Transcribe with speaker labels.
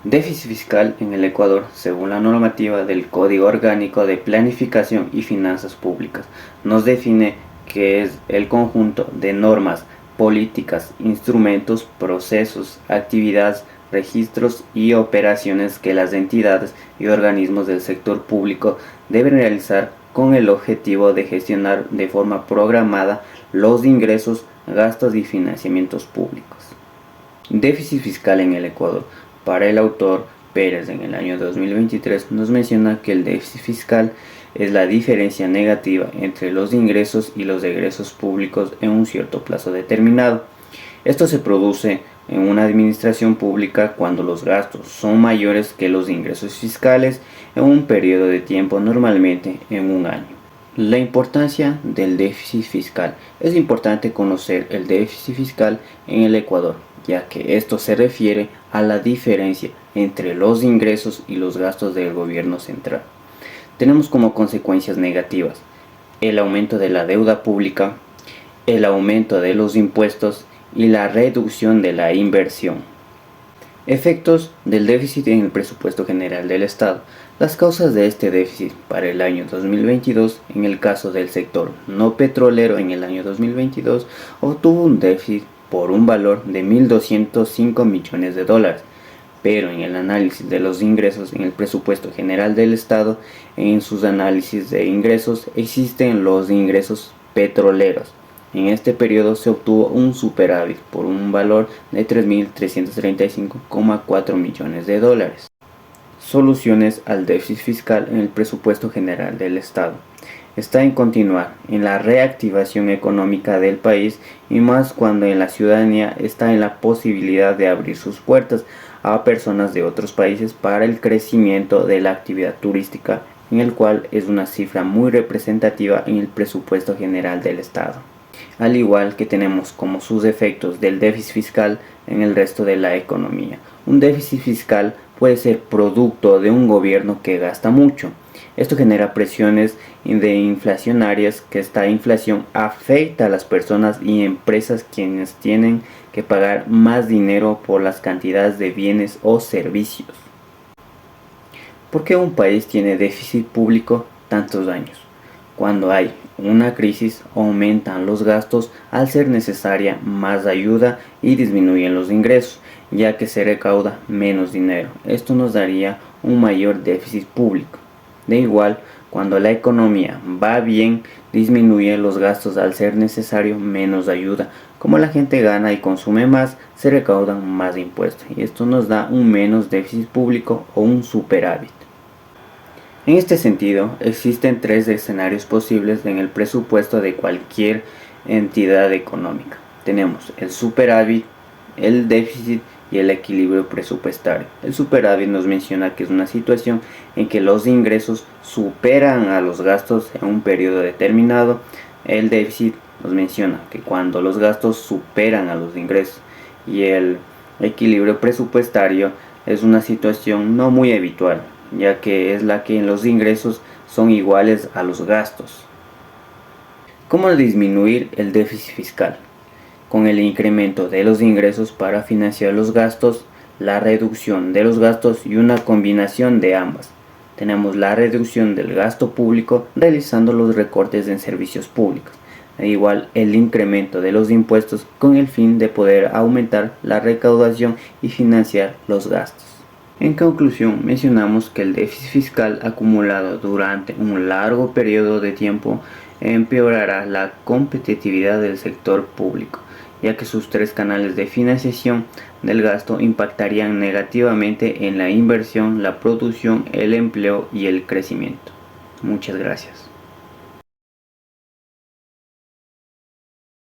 Speaker 1: Déficit fiscal en el Ecuador, según la normativa del Código Orgánico de Planificación y Finanzas Públicas, nos define que es el conjunto de normas, políticas, instrumentos, procesos, actividades, registros y operaciones que las entidades y organismos del sector público deben realizar con el objetivo de gestionar de forma programada los ingresos, gastos y financiamientos públicos. Déficit fiscal en el Ecuador. Para el autor Pérez, en el año 2023 nos menciona que el déficit fiscal es la diferencia negativa entre los ingresos y los egresos públicos en un cierto plazo determinado. Esto se produce en una administración pública cuando los gastos son mayores que los ingresos fiscales en un periodo de tiempo, normalmente en un año. La importancia del déficit fiscal. Es importante conocer el déficit fiscal en el Ecuador, ya que esto se refiere a la diferencia entre los ingresos y los gastos del gobierno central. Tenemos como consecuencias negativas el aumento de la deuda pública, el aumento de los impuestos y la reducción de la inversión. Efectos del déficit en el presupuesto general del Estado. Las causas de este déficit para el año 2022, en el caso del sector no petrolero en el año 2022, obtuvo un déficit por un valor de 1.205 millones de dólares, pero en el análisis de los ingresos en el presupuesto general del Estado, en sus análisis de ingresos existen los ingresos petroleros. En este periodo se obtuvo un superávit por un valor de 3.335,4 millones de dólares. Soluciones al déficit fiscal en el presupuesto general del Estado. Está en continuar en la reactivación económica del país, y más cuando en la ciudadanía está en la posibilidad de abrir sus puertas a personas de otros países para el crecimiento de la actividad turística, en el cual es una cifra muy representativa en el presupuesto general del Estado. Al igual que tenemos como sus efectos del déficit fiscal en el resto de la economía. Un déficit fiscal puede ser producto de un gobierno que gasta mucho. Esto genera presiones inflacionarias, que esta inflación afecta a las personas y empresas, quienes tienen que pagar más dinero por las cantidades de bienes o servicios. ¿Por qué un país tiene déficit público tantos años? Cuando hay una crisis, aumentan los gastos al ser necesaria más ayuda y disminuyen los ingresos, ya que se recauda menos dinero. Esto nos daría un mayor déficit público. De igual, cuando la economía va bien, disminuye los gastos al ser necesario menos ayuda. Como la gente gana y consume más, se recaudan más impuestos, y esto nos da un menos déficit público o un superávit. En este sentido, existen tres escenarios posibles en el presupuesto de cualquier entidad económica. Tenemos el superávit, el déficit y el equilibrio presupuestario. El superávit nos menciona que es una situación en que los ingresos superan a los gastos en un periodo determinado. El déficit nos menciona que cuando los gastos superan a los ingresos, y el equilibrio presupuestario es una situación no muy habitual, ya que es la que en los ingresos son iguales a los gastos. ¿Cómo disminuir el déficit fiscal? Con el incremento de los ingresos para financiar los gastos, la reducción de los gastos y una combinación de ambas. Tenemos la reducción del gasto público realizando los recortes en servicios públicos. E igual el incremento de los impuestos con el fin de poder aumentar la recaudación y financiar los gastos. En conclusión, mencionamos que el déficit fiscal acumulado durante un largo periodo de tiempo empeorará la competitividad del sector público, ya que sus tres canales de financiación del gasto impactarían negativamente en la inversión, la producción, el empleo y el crecimiento. Muchas gracias.